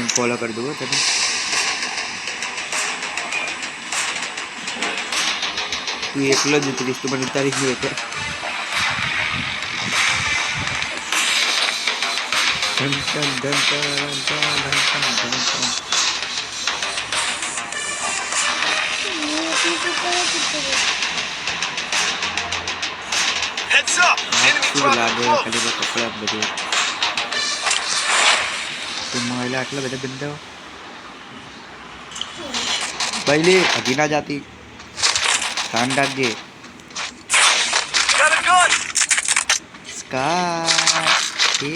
હું ફોલો કરી દઉં તને તું એકલો જ ઉતરીશ તું મને ઉતારીશ નહીં એટલે લાગે ખાલી કપડા બધું तुम्हारे आटला બધા બંધાઓ પહેલી હજી ના જાતી કાન રાખજે સ્કા એ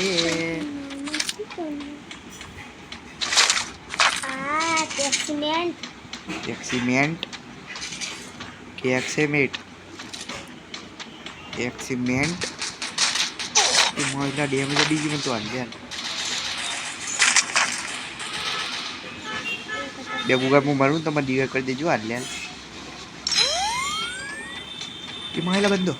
एक्सीमेंट के एक्सीमेंट तुम्हारा डैमेज डीजी में तो आ गया બે ગુગા હું મારું તમે ડીવે કરી દેજો આટલે કે માયલા બંધો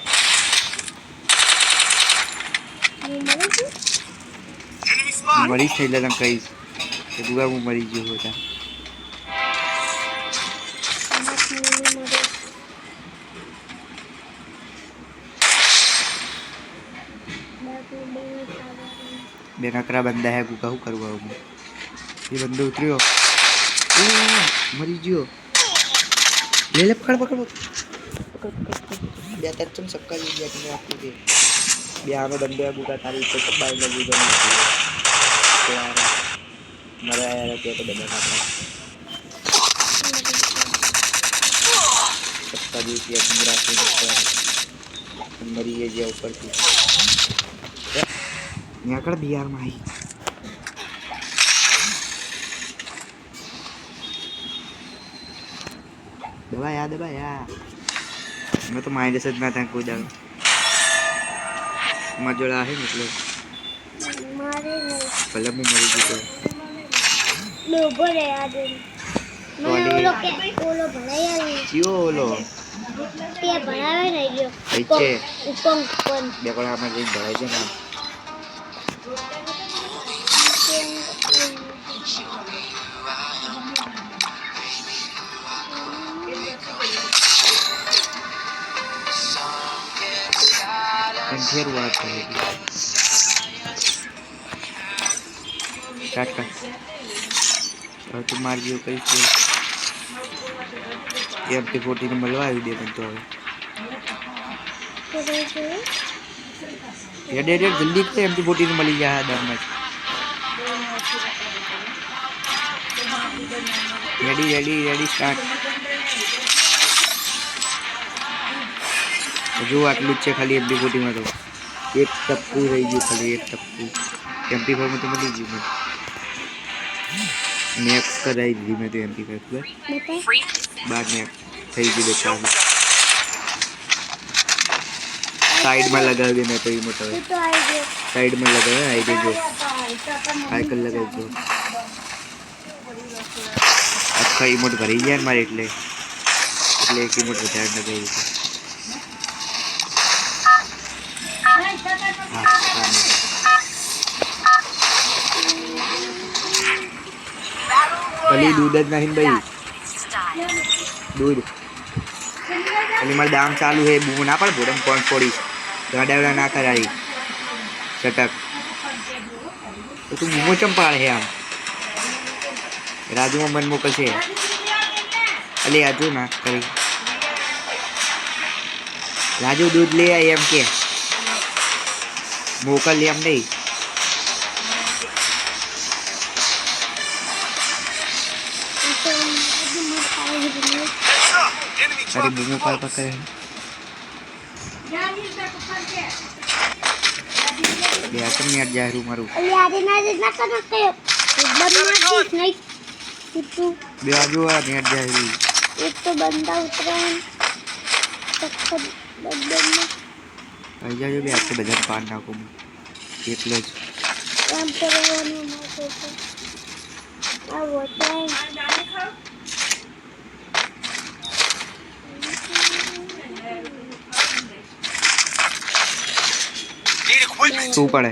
મરી થઈ લે તને કહીશ કે ગુગા હું મરી ગયો હતા બે નકરા બંધા હે ગુગા હું કરવા હું ये बंदो उतरियो मरी जियो ले ले पकड़ पकड़ બે તક तुम सबका ले लिया कि मैं आपको दे बियानो बंदे बुका तारी ऊपर सब बाई लगी गई तो यार मरा यार क्या तो बंदा खाता सबका जो किया तुम रास्ते में मरी है जिया ऊपर की यहाँ कर बिहार में आई दबाया मैं तो माइंड से ना था कोई डाल मजोड़ा है मतलब मारे नहीं पहले मैं मरी थी तो लोगों रे यार मैं वो लोग भला यार क्यों लो ये भला नहीं जो पीछे ऊपर देखो हमें एक भला है ना फिर बात करेगी काट और तुम मार दियो कई से ये अपनी फोटी ने मलवा ही दे तो ये दे जल्दी से अपनी फोटी ने मली जा दम में रेडी स्टार्ट जो आटलू है खाली एमपी 40 में तो एक टप्पू रही गई खाली एक टप्पू एमपी 4 में तो मरी गई मैं नेक्स्ट कराई दी मैं तो एमपी 5 बाद में થઈ ગઈ બેટા साइड में लगा देना तो इमोट साइड में लगा आई दे जो आइकन लगा जो अच्छा इमोट भरी जाए मारे એટલે એક ઇમોટ વધારે લગાવી દીધું अली दूध ज नहीं भाई दूध अली मार दाम चालू है बू ना पड़ बोडम कौन फोड़ी गाड़ा ना कराई चटक तो तू मुँह चंपाड़ है आम राजू में मन मोकल से अली आजू ना करी राजू दूध ले आई एम के मोकल ले हम नहीं अरे बुमो पाल पकड़े यार तुम यार जा रू मारू यार ना करना के बदमाश नहीं तू बेआजू आ नेट जा रू एक तो बंदा उतरा तक बदन में आजा जो भी आपके बजट पार ना को એટલે જ કામ કરવાનું મારે તો આ હોતા શું પડે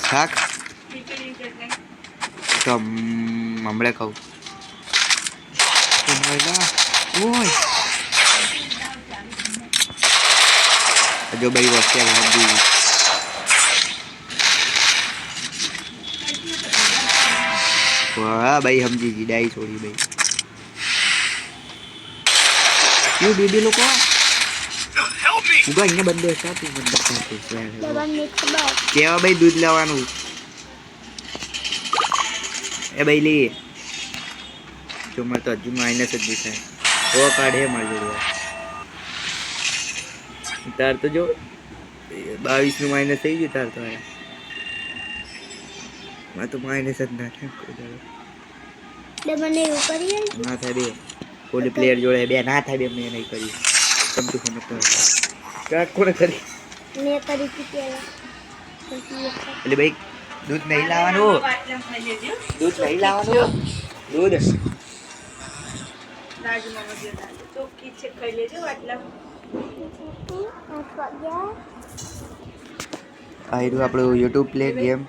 શાક તો હમણાં કહું ઓય જો ભાઈ વચ્ચે સમજી વાહ ભાઈ સમજી ગઈ ડાઈ છોડી ભાઈ યુ બેબી લોકો ઉગા અહીંયા બંધો હતા તું બંધો કેવા ભાઈ દૂધ લેવાનું એ ભાઈ લે જો મારે તો હજુ માઇનસ જ દેખાય ઓ કાઢે મારી જોડે તાર તો જો 22 નું માઇનસ થઈ ગયું તાર તો मैं तो माइनस ना था कोई ले बने ऊपर ही ना था बे कोई प्लेयर जोड़े बे ना था बे मैं नहीं करी तुम तो फोन पर क्या कोने करी मैं करी थी पहले એટલે ભાઈ દૂધ નહીં લાવવાનું દૂધ નહીં લાવવાનું દૂધ રાજમાં મજે દાદા ચોકી છે ખાઈ લેજો આટલા આ આપણું YouTube પ્લે ગેમ